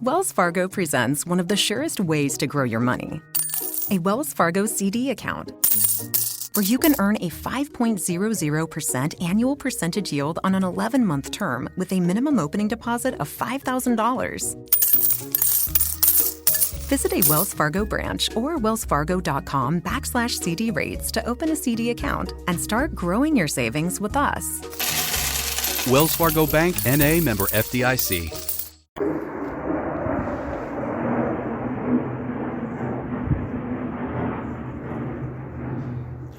Wells Fargo presents one of the surest ways to grow your money. A Wells Fargo CD account, where you can earn a 5.00% annual percentage yield on an 11-month term with a minimum opening deposit of $5,000. Visit a Wells Fargo branch or wellsfargo.com/CD rates to open a CD account and start growing your savings with us. Wells Fargo Bank, N.A., member FDIC.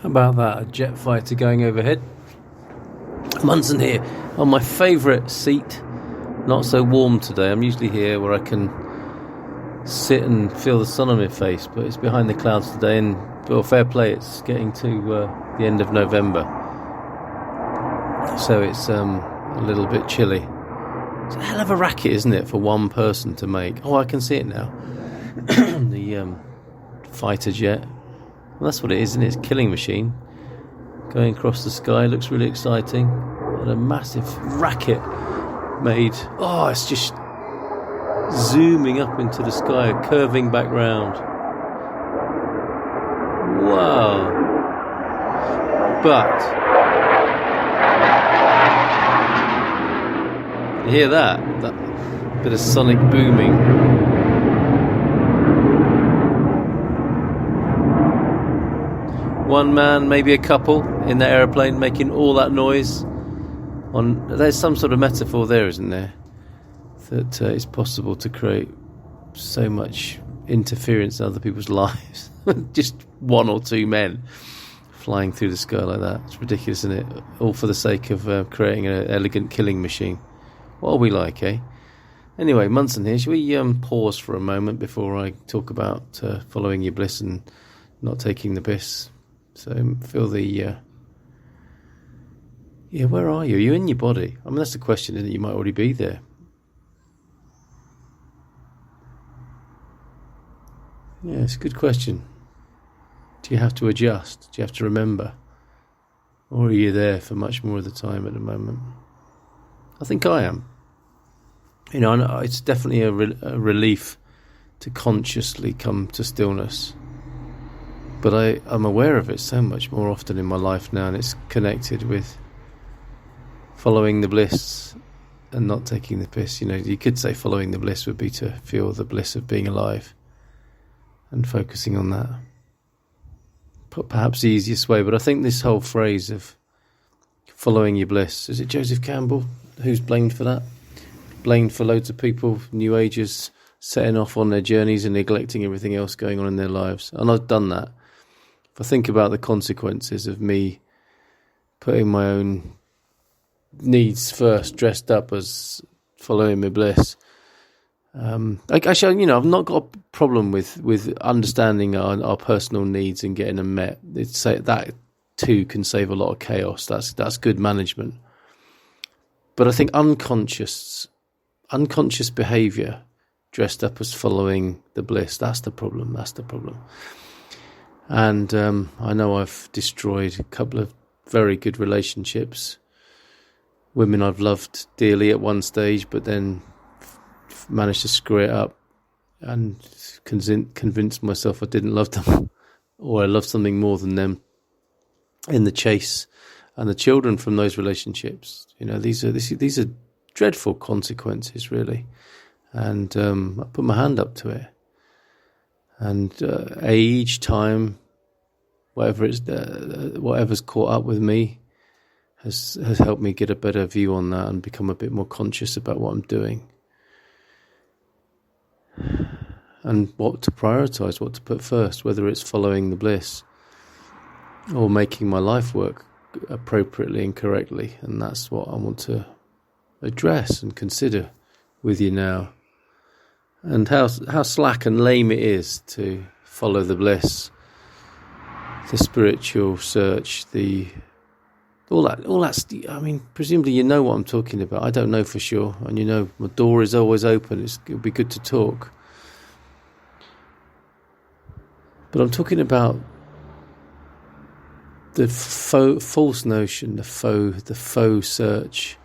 How about that? A jet fighter going overhead. Munson here on my favourite seat. Not so warm today. I'm usually here where I can sit and feel the sun on my face, but it's behind the clouds today, and well, fair play, it's getting to the end of November, so it's a little bit chilly. It's a hell of a racket, isn't it, for one person to make? Oh, I can see it now. The fighter jet. Well, that's what it is, isn't it? It's a killing machine going across the sky. Looks really exciting. And a massive racket made. Oh, it's just zooming up into the sky, curving back round. Wow. But you hear that bit of sonic booming. One man, maybe a couple, in the aeroplane making all that noise. There's some sort of metaphor there, isn't there? That it's possible to create so much interference in other people's lives. Just one or two men flying through the sky like that. It's ridiculous, isn't it? All for the sake of creating an elegant killing machine. What are we like, eh? Anyway, Munson here. Shall we pause for a moment before I talk about following your bliss and not taking the piss? So feel the... where are you? Are you in your body? I mean, that's the question, isn't it? You might already be there. Yeah, it's a good question. Do you have to adjust? Do you have to remember? Or are you there for much more of the time at the moment? I think I am. You know, it's definitely a relief to consciously come to stillness. But I'm aware of it so much more often in my life now, and it's connected with following the bliss and not taking the piss. You know, you could say following the bliss would be to feel the bliss of being alive and focusing on that. Perhaps the easiest way, but I think this whole phrase of following your bliss, is it Joseph Campbell who's blamed for that? Blamed for loads of people, New Agers, setting off on their journeys and neglecting everything else going on in their lives. And I've done that. If I think about the consequences of me putting my own needs first, dressed up as following my bliss, actually, you know, I've not got a problem with understanding our personal needs and getting them met. That too can save a lot of chaos. That's good management. But I think unconscious behaviour dressed up as following the bliss, that's the problem. And I know I've destroyed a couple of very good relationships, women I've loved dearly at one stage, but then managed to screw it up and convinced myself I didn't love them, or I loved something more than them in the chase, and the children from those relationships. You know, these are dreadful consequences, really. And I put my hand up to it. And age, time, whatever's caught up with me has helped me get a better view on that and become a bit more conscious about what I'm doing. And what to prioritise, what to put first, whether it's following the bliss or making my life work appropriately and correctly. And that's what I want to address and consider with you now. And how slack and lame it is to follow the bliss, the spiritual search, all that. I mean, presumably you know what I'm talking about. I don't know for sure, and you know my door is always open. It'll be good to talk, but I'm talking about the false notion, the faux search,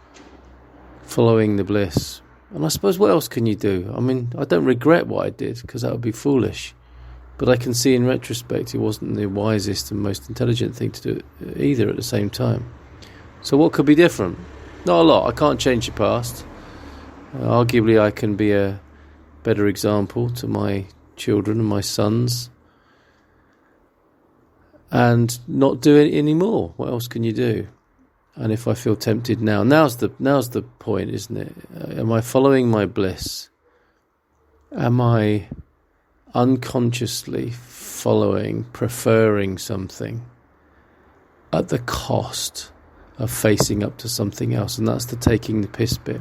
following the bliss, And I suppose what else can you do? I mean, I don't regret what I did because that would be foolish. But I can see in retrospect it wasn't the wisest and most intelligent thing to do either at the same time. So what could be different? Not a lot. I can't change the past. Arguably I can be a better example to my children and my sons and not do it anymore. What else can you do? And if I feel tempted now's the point, isn't it? Am I following my bliss? Am I unconsciously preferring something at the cost of facing up to something else? And that's the taking the piss bit.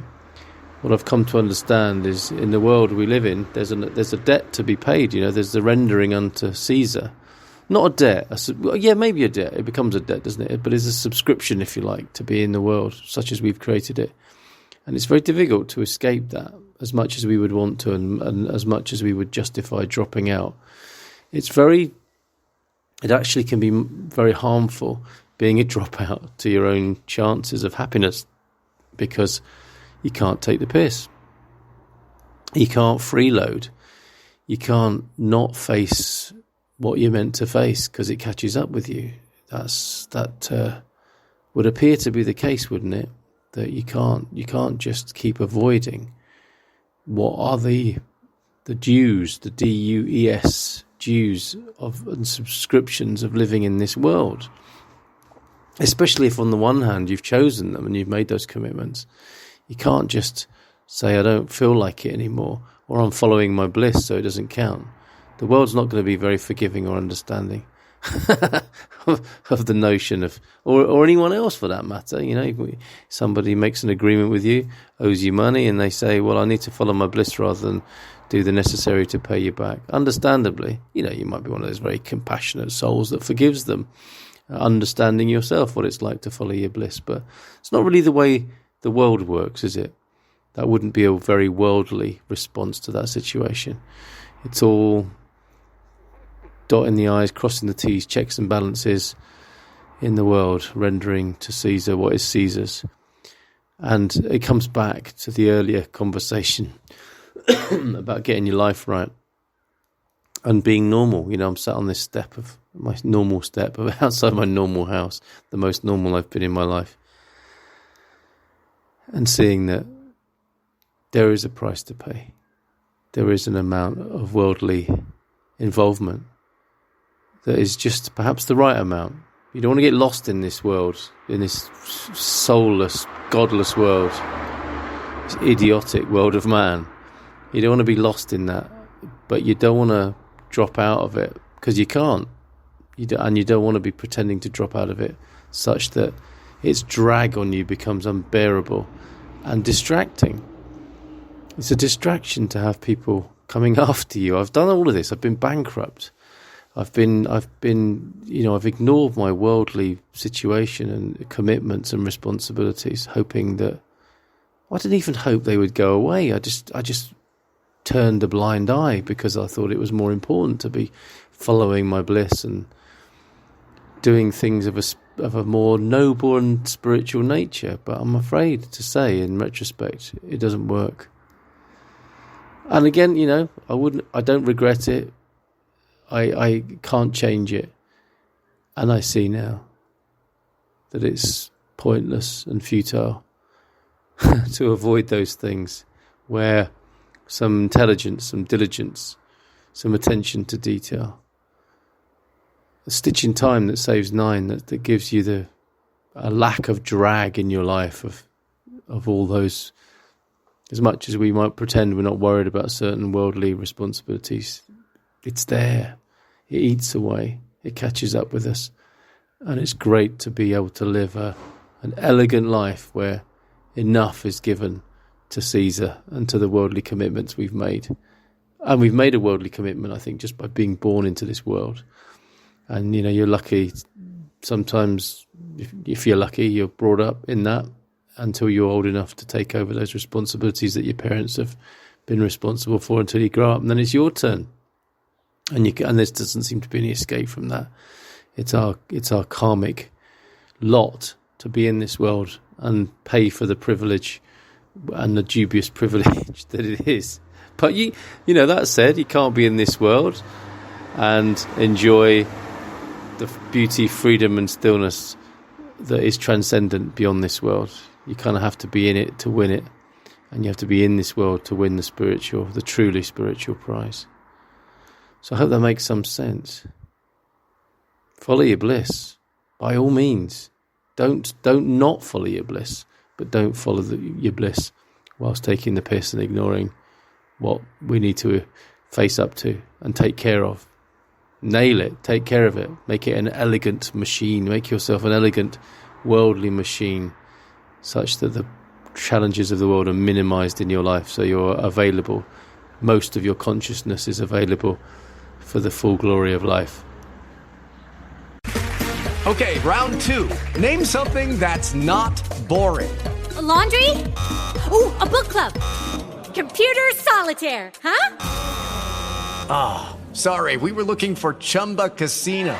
What I've come to understand is in the world we live in, there's a debt to be paid. There's the rendering unto Caesar. Not a debt. Maybe a debt. It becomes a debt, doesn't it? But it's a subscription, if you like, to be in the world, such as we've created it. And it's very difficult to escape that, as much as we would want to and as much as we would justify dropping out. It actually can be very harmful being a dropout to your own chances of happiness, because you can't take the piss. You can't freeload. You can't not face what you're meant to face because it catches up with you. That would appear to be the case, wouldn't it? That you can't just keep avoiding what are the dues, the DUES dues and subscriptions of living in this world. Especially if on the one hand you've chosen them and you've made those commitments. You can't just say, I don't feel like it anymore, or I'm following my bliss so it doesn't count. The world's not going to be very forgiving or understanding of the notion of, or anyone else for that matter. Somebody makes an agreement with you, owes you money, and they say, well, I need to follow my bliss rather than do the necessary to pay you back. Understandably, you might be one of those very compassionate souls that forgives them, understanding yourself what it's like to follow your bliss. But it's not really the way the world works, is it? That wouldn't be a very worldly response to that situation. It's all dotting the I's, crossing the T's, checks and balances in the world, rendering to Caesar what is Caesar's. And it comes back to the earlier conversation about getting your life right and being normal. I'm sat on this step of my normal step outside my normal house, the most normal I've been in my life, and seeing that there is a price to pay. There is an amount of worldly involvement that is just perhaps the right amount. You don't want to get lost in this world, in this soulless, godless world, this idiotic world of man. You don't want to be lost in that, but you don't want to drop out of it because you can't. And you don't want to be pretending to drop out of it such that its drag on you becomes unbearable and distracting. It's a distraction to have people coming after you. I've done all of this. I've been bankrupt. I've ignored my worldly situation and commitments and responsibilities, hoping that I didn't even hope they would go away. I just turned a blind eye because I thought it was more important to be following my bliss and doing things of a more noble and spiritual nature. But I'm afraid to say, in retrospect, it doesn't work. And again, I don't regret it. I can't change it. And I see now that it's pointless and futile to avoid those things where some intelligence, some diligence, some attention to detail, a stitch in time that saves nine, that gives you a lack of drag in your life of all those. As much as we might pretend we're not worried about certain worldly responsibilities, it's there. It eats away. It catches up with us. And it's great to be able to live an elegant life where enough is given to Caesar and to the worldly commitments we've made. And we've made a worldly commitment, I think, just by being born into this world. And, you're lucky. Sometimes, if you're lucky, you're brought up in that until you're old enough to take over those responsibilities that your parents have been responsible for until you grow up. And then it's your turn. And there doesn't seem to be any escape from that. It's our karmic lot to be in this world and pay for the privilege and the dubious privilege that it is. But that said, you can't be in this world and enjoy the beauty, freedom and stillness that is transcendent beyond this world. You kind of have to be in it to win it, and you have to be in this world to win the truly spiritual prize. So I hope that makes some sense. Follow your bliss, by all means. Don't not follow your bliss, but don't follow your bliss whilst taking the piss and ignoring what we need to face up to and take care of. Nail it, take care of it, make it an elegant machine, make yourself an elegant worldly machine such that the challenges of the world are minimized in your life, so you're available, most of your consciousness is available for the full glory of life. Okay, round 2. Name something that's not boring. A laundry? Ooh, a book club. Computer solitaire, huh? Sorry, we were looking for Chumba Casino.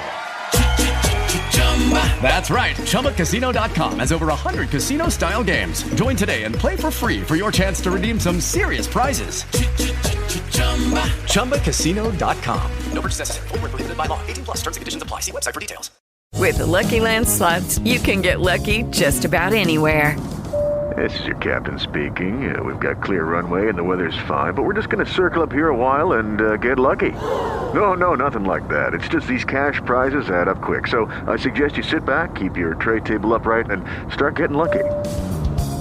That's right. ChumbaCasino.com has over 100 casino-style games. Join today and play for free for your chance to redeem some serious prizes. ChumbaCasino.com. No purchase necessary. Void where prohibited by law. 18+ terms and conditions apply. See website for details. With the Lucky Land Slots, you can get lucky just about anywhere. This is your captain speaking. We've got clear runway and the weather's fine, but we're just going to circle up here a while and get lucky. No, nothing like that. It's just these cash prizes add up quick. So I suggest you sit back, keep your tray table upright, and start getting lucky.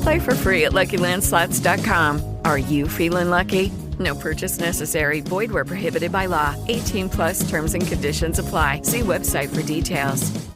Play for free at LuckyLandSlots.com. Are you feeling lucky? No purchase necessary. Void where prohibited by law. 18+ terms and conditions apply. See website for details.